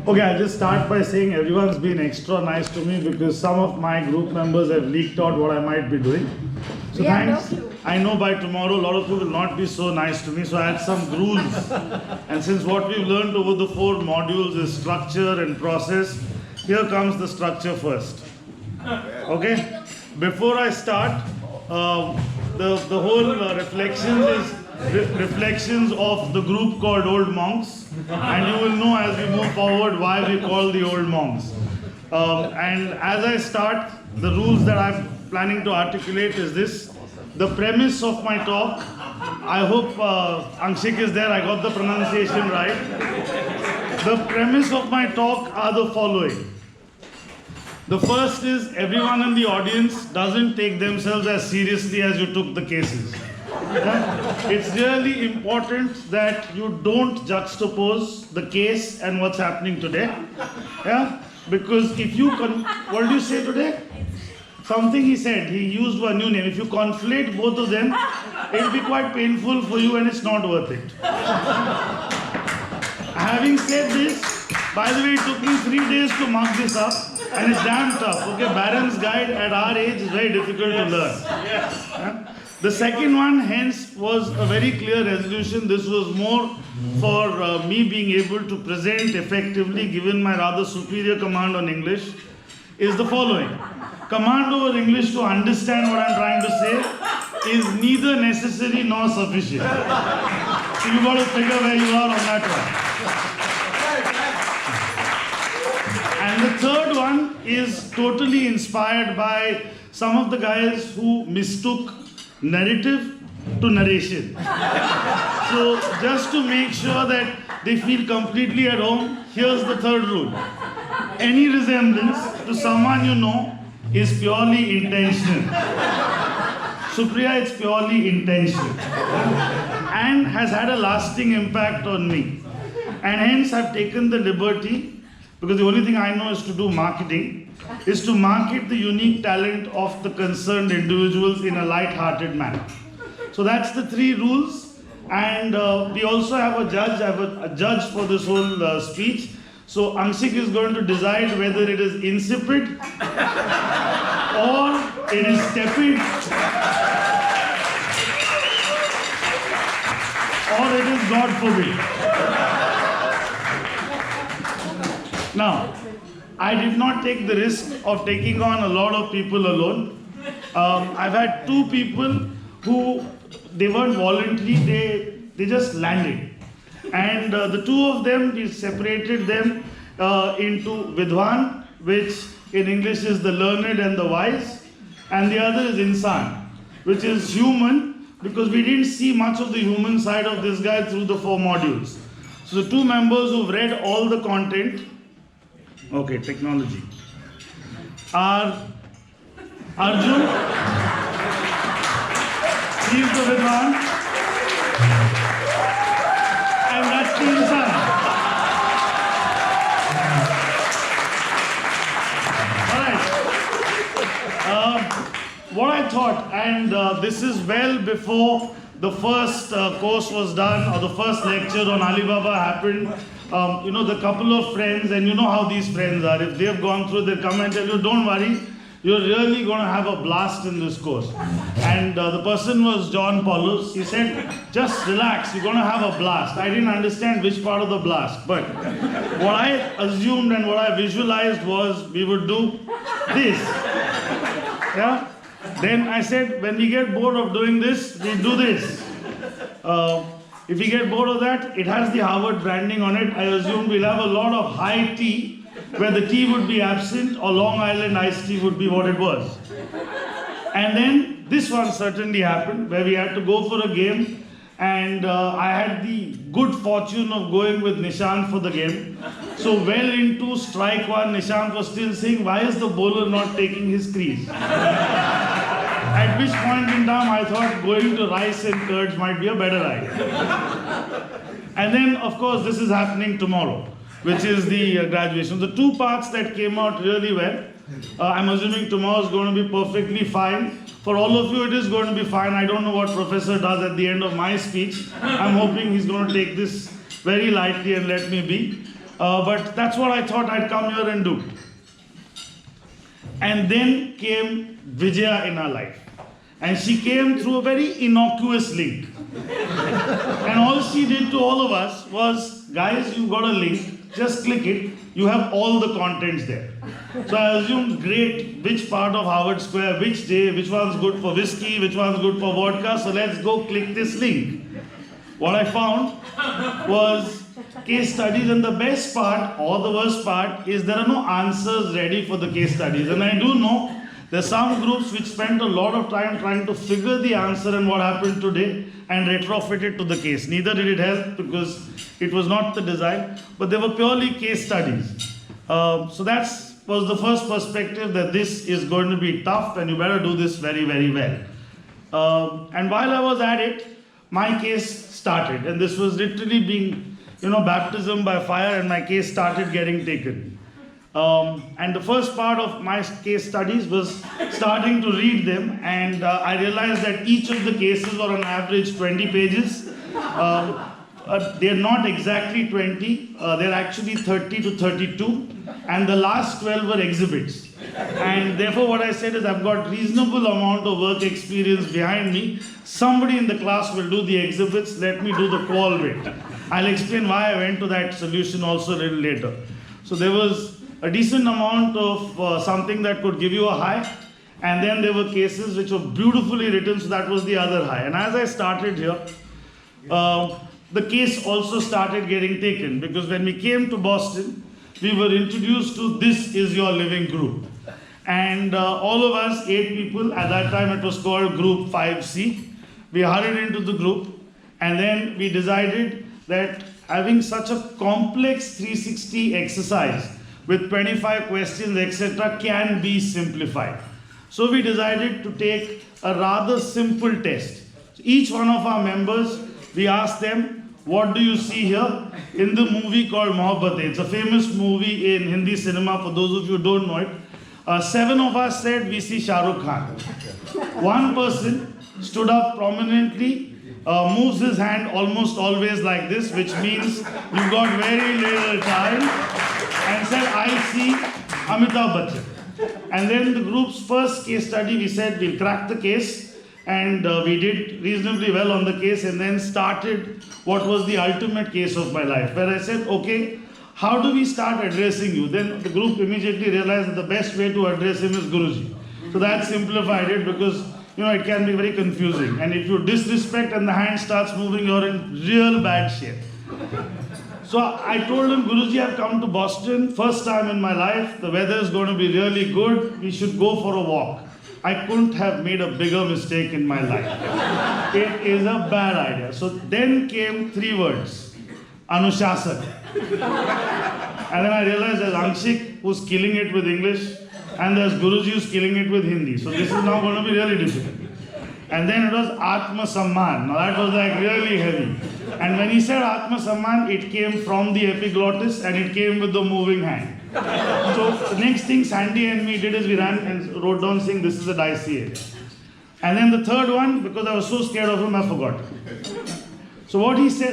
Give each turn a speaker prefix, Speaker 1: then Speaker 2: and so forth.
Speaker 1: Okay, I'll just start by saying everyone's been extra nice to me because some of my group members have leaked out what I might be doing. So thanks. I know by tomorrow a lot of you will not be so nice to me, so I had some rules. And since what we've learned over the 4 modules is structure and process, here comes the structure first. Okay? Before I start, the whole reflections is reflections of the group called Old Monks, and you will know as we move forward why we call the Old Monks. And as I start, the rules that I'm planning to articulate is this. The premise of my talk, I hope Anshik is there, I got the pronunciation right. The premise of my talk are the following. The first is everyone in the audience doesn't take themselves as seriously as you took the cases. Yeah? It's really important that you don't juxtapose the case and what's happening today. Yeah? Because if you, what did you say today? Something he said, he used one new name. If you conflate both of them, it'll be quite painful for you and it's not worth it. Having said this, by the way, it took me 3 days to mark this up and it's damn tough. Okay, Barron's Guide at our age is very difficult to learn. Yeah? The second one, hence, was a very clear resolution. This was more for me being able to present effectively, given my rather superior command on English, is the following. Command over English to understand what I'm trying to say is neither necessary nor sufficient. So you've got to figure where you are on that one. And the third one is totally inspired by some of the guys who mistook narrative to narration. So just to make sure that they feel completely at home, here's the third rule. Any resemblance to someone you know is purely intentional. Supriya, it's purely intentional. And has had a lasting impact on me. And hence I've taken the liberty, because the only thing I know is to do marketing, is to market the unique talent of the concerned individuals in a light-hearted manner. So that's the 3 rules. And we also have a judge. I have a judge for this whole speech. So Anshik is going to decide whether it is insipid or it is tepid or it is God forbid. Now, I did not take the risk of taking on a lot of people alone. I've had 2 people who, they weren't voluntary, they just landed. And the 2 of them, we separated them into Vidwan, which in English is the learned and the wise, and the other is Insan, which is human, because we didn't see much of the human side of this guy through the 4 modules. So the 2 members who've read all the content, okay, technology, are Arjun, he's the Vidwan, and that's the Insan. What I thought, and this is well before the first course was done or the first lecture on Alibaba happened, you know, the couple of friends, and you know how these friends are, if they've gone through, they'll come and tell you, don't worry, you're really going to have a blast in this course. And the person was John Paulus. He said, just relax, you're going to have a blast. I didn't understand which part of the blast, but what I assumed and what I visualized was we would do this. Yeah? Then I said, when we get bored of doing this, we do this. If we get bored of that, it has the Harvard branding on it. I assume we'll have a lot of high tea, where the tea would be absent, or Long Island iced tea would be what it was. And then this one certainly happened, where we had to go for a game, and I had the good fortune of going with Nishant for the game. So well into strike 1, Nishant was still saying, why is the bowler not taking his crease? At which point in time I thought going to rice and curds might be a better idea. And then, of course, this is happening tomorrow, which is the graduation. The 2 parts that came out really well. I'm assuming tomorrow is going to be perfectly fine. For all of you, it is going to be fine. I don't know what Professor does at the end of my speech. I'm hoping he's going to take this very lightly and let me be. But that's what I thought I'd come here and do. And then came Vijaya in our life. And she came through a very innocuous link. And all she did to all of us was, guys, you got a link, just click it, you have all the contents there. So I assumed, great, which part of Harvard Square, which day, which one's good for whiskey, which one's good for vodka, so let's go click this link. What I found was case studies, and the best part, or the worst part, is there are no answers ready for the case studies. And I do know there's some groups which spent a lot of time trying to figure the answer and what happened today and retrofit it to the case. Neither did it help because it was not the design, but they were purely case studies. So that was the first perspective, that this is going to be tough and you better do this very, very well. And while I was at it, my case started, and this was literally being, baptism by fire, and my case started getting taken. And the first part of my case studies was starting to read them, and I realized that each of the cases were on average 20 pages. They're not exactly 20, they're actually 30 to 32, and the last 12 were exhibits. And therefore what I said is, I've got reasonable amount of work experience behind me. Somebody in the class will do the exhibits, let me do the qual bit. I'll explain why I went to that solution also a little later. So there was a decent amount of something that could give you a high, and then there were cases which were beautifully written, so that was the other high. And as I started here, the case also started getting taken, because when we came to Boston, we were introduced to This Is Your Living group. And all of us, 8 people, at that time it was called Group 5C, we hurried into the group, and then we decided that having such a complex 360 exercise with 25 questions, etc., can be simplified. So we decided to take a rather simple test. So each one of our members, we asked them, what do you see here in the movie called Mohabbatein? It's a famous movie in Hindi cinema, for those of you who don't know it. 7 of us said we see Shah Rukh Khan. One person stood up prominently, moves his hand almost always like this, which means you've got very little time, and said, I see Amitabh Bachchan. And then the group's first case study, we said we'll crack the case, and we did reasonably well on the case, and then started what was the ultimate case of my life, where I said, okay, how do we start addressing you? Then the group immediately realized that the best way to address him is Guruji. So that simplified it, because it can be very confusing. And if you disrespect and the hand starts moving, you're in real bad shape. So I told him, Guruji, I've come to Boston, first time in my life, the weather is going to be really good, we should go for a walk. I couldn't have made a bigger mistake in my life. It is a bad idea. So then came 3 words, Anushasan. And then I realized there's Anshik who's killing it with English, and there's Guruji who's killing it with Hindi. So this is now going to be really difficult. And then it was Atma Samman. Now that was like really heavy. And when he said Atma Samman, it came from the epiglottis and it came with the moving hand. So the next thing Sandy and me did is we ran and wrote down saying this is a dicey area. And then the third one, because I was so scared of him, I forgot. So what he said,